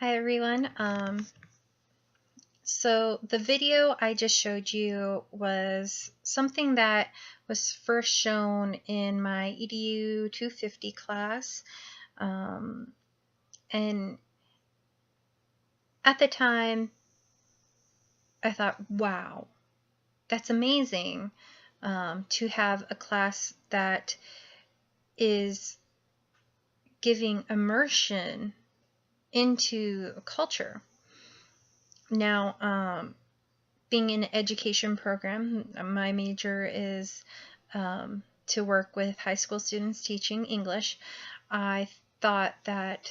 Hi everyone. So the video I just showed you was something that was first shown in my EDU 250 class. And at the time, I thought, wow, that's amazing to have a class that is giving immersion into a culture. Now, being in an education program, my major is to work with high school students teaching English. I thought that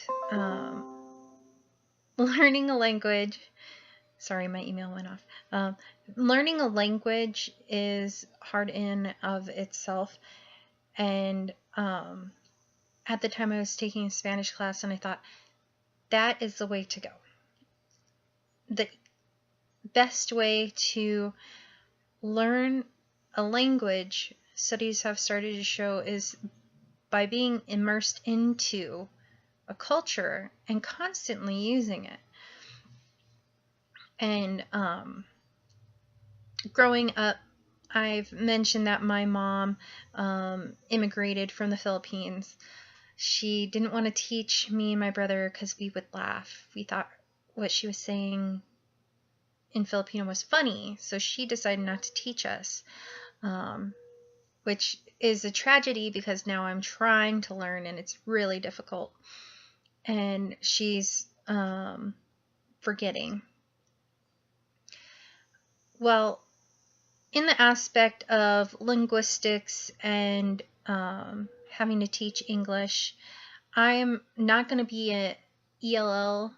learning a language, sorry, my email went off. Learning a language is hard in of itself. And at the time I was taking a Spanish class, and I thought that is the way to go. The best way to learn a language, studies have started to show, is by being immersed into a culture and constantly using it. And growing up, I've mentioned that my mom immigrated from the Philippines. She didn't want to teach me and my brother because we would laugh. We thought what she was saying in Filipino was funny, so she decided not to teach us. Which is a tragedy because now I'm trying to learn and it's really difficult. And she's forgetting. Well, in the aspect of linguistics and having to teach English, I'm not going to be an ELL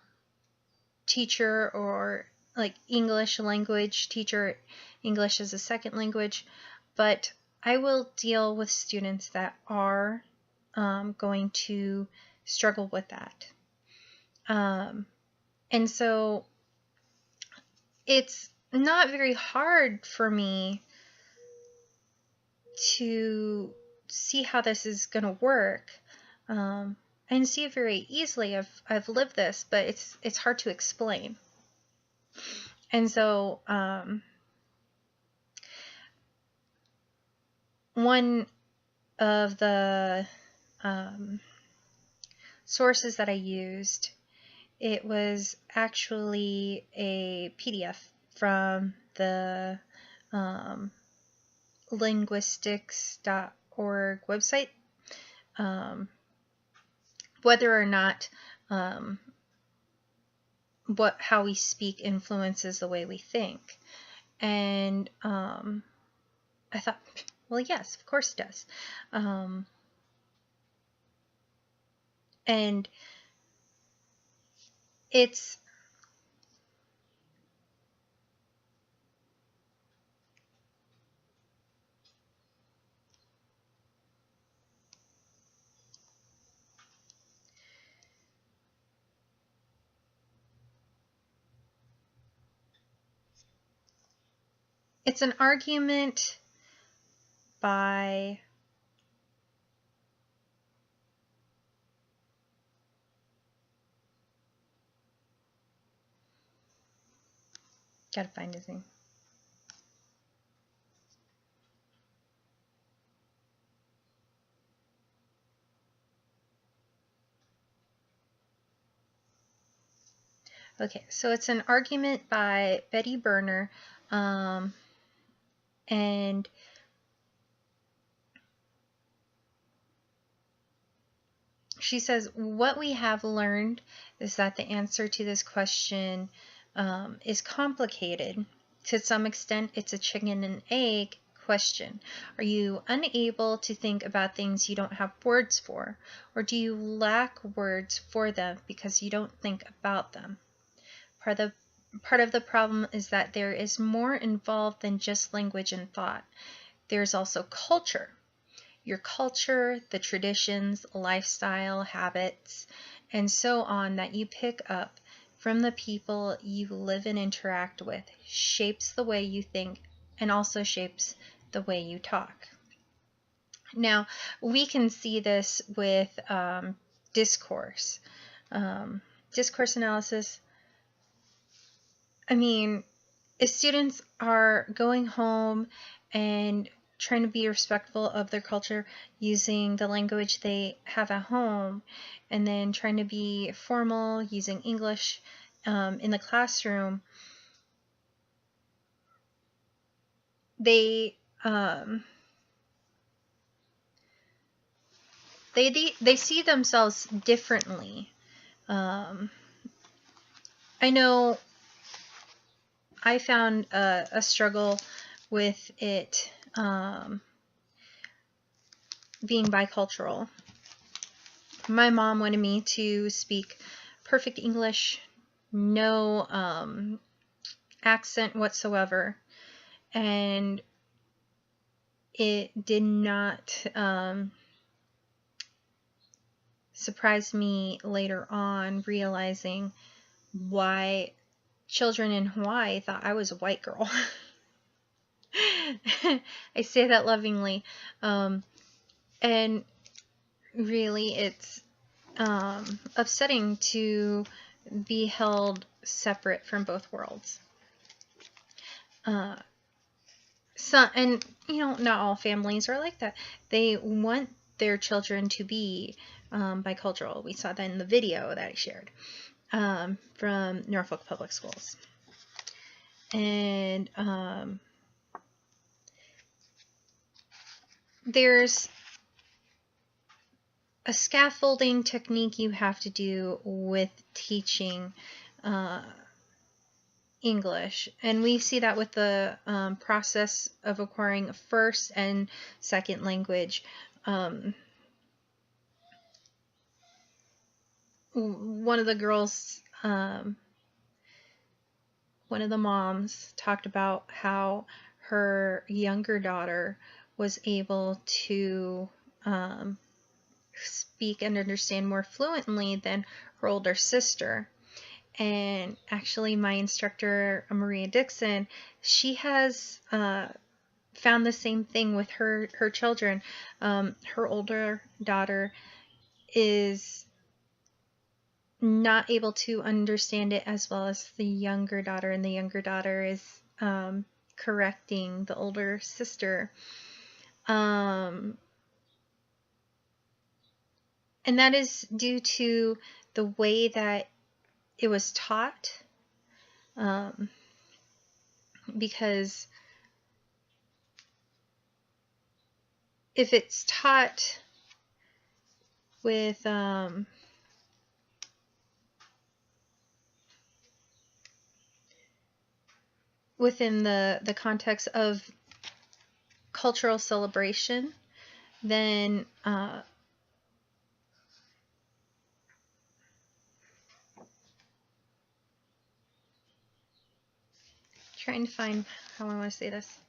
teacher or like English language teacher, English as a second language, but I will deal with students that are going to struggle with that. And so it's not very hard for me to see how this is going to work. And see it very easily. I've lived this, but it's hard to explain. And so one of the sources that I used, it was actually a PDF from the linguistics.org website. Whether or not how we speak influences the way we think. And I thought, well, yes, of course it does. And it's an argument by gotta find his name. Okay, so it's an argument by Betty Berner, and she says, what we have learned is that the answer to this question is complicated. To some extent, it's a chicken and egg question. Are you unable to think about things you don't have words for? Or do you lack words for them because you don't think about them? Part of the problem is that there is more involved than just language and thought. There's also culture. Your culture, the traditions, lifestyle, habits, and so on that you pick up from the people you live and interact with shapes the way you think and also shapes the way you talk. Now, we can see this with discourse. discourse analysis, I mean, if students are going home and trying to be respectful of their culture using the language they have at home, and then trying to be formal using English in the classroom, they see themselves differently. I know I found a struggle with it being bicultural. My mom wanted me to speak perfect English, no accent whatsoever, and it did not surprise me later on realizing why children in Hawaii thought I was a white girl. I say that lovingly. And really, it's upsetting to be held separate from both worlds. And not all families are like that. They want their children to be bicultural. We saw that in the video that I shared from Norfolk Public Schools. And there's a scaffolding technique you have to do with teaching English, and we see that with the process of acquiring a first and second language. One of the girls, one of the moms talked about how her younger daughter was able to speak and understand more fluently than her older sister. And actually, my instructor, Maria Dixon, she has found the same thing with her children. Her older daughter is not able to understand it as well as the younger daughter, and the younger daughter is correcting the older sister. And that is due to the way that it was taught, because if it's taught with within the context of cultural celebration, then trying to find how I want to say this.